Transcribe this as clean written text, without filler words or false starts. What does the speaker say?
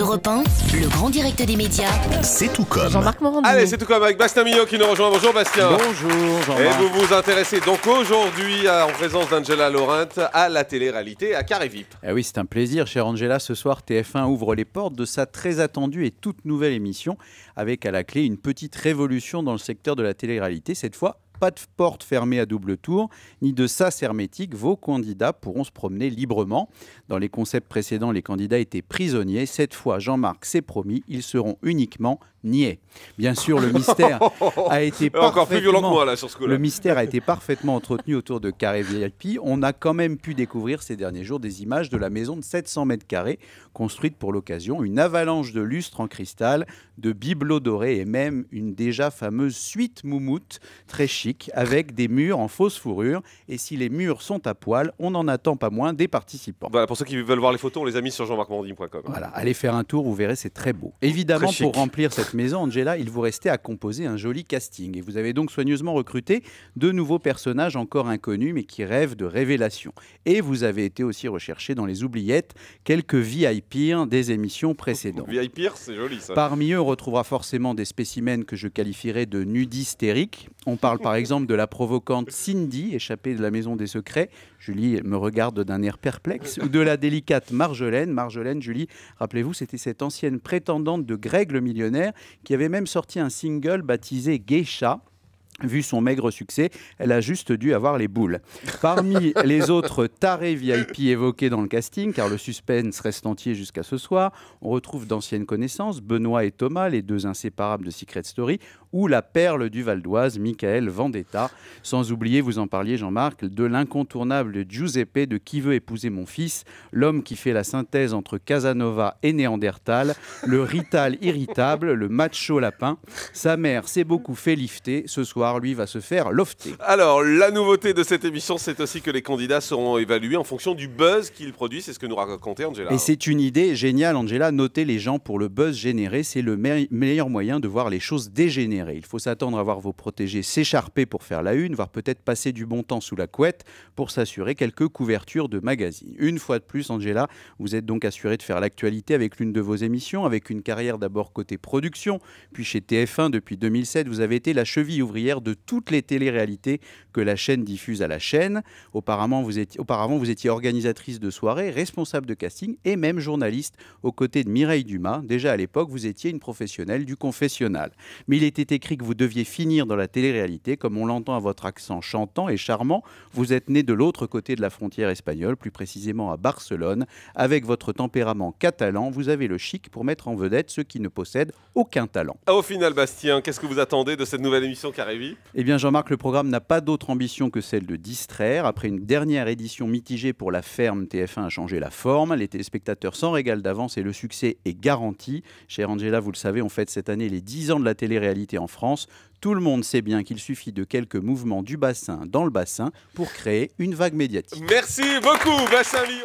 Europe 1, le grand direct des médias. C'est tout comme. Jean-Marc Morandini. Allez, c'est tout comme avec Bastien Millot qui nous rejoint. Bonjour Bastien. Bonjour Jean-Marc. Et vous vous intéressez donc aujourd'hui, en présence d'Angela Laurent, à la télé-réalité à Carré VIP. Eh oui, c'est un plaisir, chère Angela. Ce soir, TF1 ouvre les portes de sa très attendue et toute nouvelle émission, avec à la clé une petite révolution dans le secteur de la télé-réalité. Cette fois, pas de porte fermée à double tour, ni de sas hermétique. Vos candidats pourront se promener librement. Dans les concepts précédents, les candidats étaient prisonniers. Cette fois, Jean-Marc s'est promis, ils seront uniquement niais. Bien sûr, le mystère a été encore plus violent que moi là sur ce coup-là. Le mystère a été parfaitement entretenu autour de Carré VIP. On a quand même pu découvrir ces derniers jours des images de la maison de 700 mètres carrés construite pour l'occasion, une avalanche de lustres en cristal, de bibelots dorés et même une déjà fameuse suite moumoute très chic avec des murs en fausse fourrure. Et si les murs sont à poil, on n'en attend pas moins des participants. Voilà, pour ceux qui veulent voir les photos, on les a mis sur jeanmarcmorandini.com. Voilà, allez faire un tour, vous verrez, c'est très beau. Évidemment, très pour remplir cette maison, Angela, il vous restait à composer un joli casting. Et vous avez donc soigneusement recruté de nouveaux personnages encore inconnus, mais qui rêvent de révélation. Et vous avez été aussi recherché dans les oubliettes quelques VIP des émissions précédentes. VIP, c'est joli ça. Parmi eux, on retrouvera forcément des spécimens que je qualifierais de nudistériques. On parle par exemple de la provocante Cindy, échappée de la maison des secrets. Julie me regarde d'un air perplexe. Ou de la délicate Marjolaine. Marjolaine, Julie, rappelez-vous, c'était cette ancienne prétendante de Greg le millionnaire qui avait même sorti un single baptisé Geisha. Vu son maigre succès, elle a juste dû avoir les boules. Parmi les autres tarés VIP évoqués dans le casting, car le suspense reste entier jusqu'à ce soir, on retrouve d'anciennes connaissances, Benoît et Thomas, les deux inséparables de Secret Story, ou la perle du Val d'Oise, Michael Vendetta. Sans oublier, vous en parliez Jean-Marc, de l'incontournable Giuseppe de Qui veut épouser mon fils, l'homme qui fait la synthèse entre Casanova et Néandertal, le rital irritable, le macho lapin. Sa mère s'est beaucoup fait lifter, ce soir lui va se faire lofter. Alors, la nouveauté de cette émission, c'est aussi que les candidats seront évalués en fonction du buzz qu'ils produisent. C'est ce que nous racontait Angela. Et c'est une idée géniale, Angela. Notez les gens pour le buzz généré. C'est le meilleur moyen de voir les choses dégénérer. Il faut s'attendre à voir vos protégés s'écharper pour faire la une, voire peut-être passer du bon temps sous la couette pour s'assurer quelques couvertures de magazines. Une fois de plus, Angela, vous êtes donc assurée de faire l'actualité avec l'une de vos émissions, avec une carrière d'abord côté production, puis chez TF1 depuis 2007. Vous avez été la cheville ouvrière de toutes les téléréalités que la chaîne diffuse à la chaîne. Auparavant, vous étiez organisatrice de soirées, responsable de casting et même journaliste aux côtés de Mireille Dumas. Déjà à l'époque, vous étiez une professionnelle du confessionnal. Mais il était écrit que vous deviez finir dans la télé-réalité, comme on l'entend à votre accent chantant et charmant. Vous êtes né de l'autre côté de la frontière espagnole, plus précisément à Barcelone. Avec votre tempérament catalan, vous avez le chic pour mettre en vedette ceux qui ne possèdent aucun talent. Au final, Bastien, qu'est-ce que vous attendez de cette nouvelle émission Carré VIP ? Eh bien, Jean-Marc, le programme n'a pas d'autre ambition que celle de distraire. Après une dernière édition mitigée pour La Ferme, TF1 a changé la forme. Les téléspectateurs s'en régalent d'avance et le succès est garanti. Chère Angela, vous le savez, on fête cette année les 10 ans de la télé-réalité en France. Tout le monde sait bien qu'il suffit de quelques mouvements du bassin dans le bassin pour créer une vague médiatique. Merci beaucoup, Bastien Millot.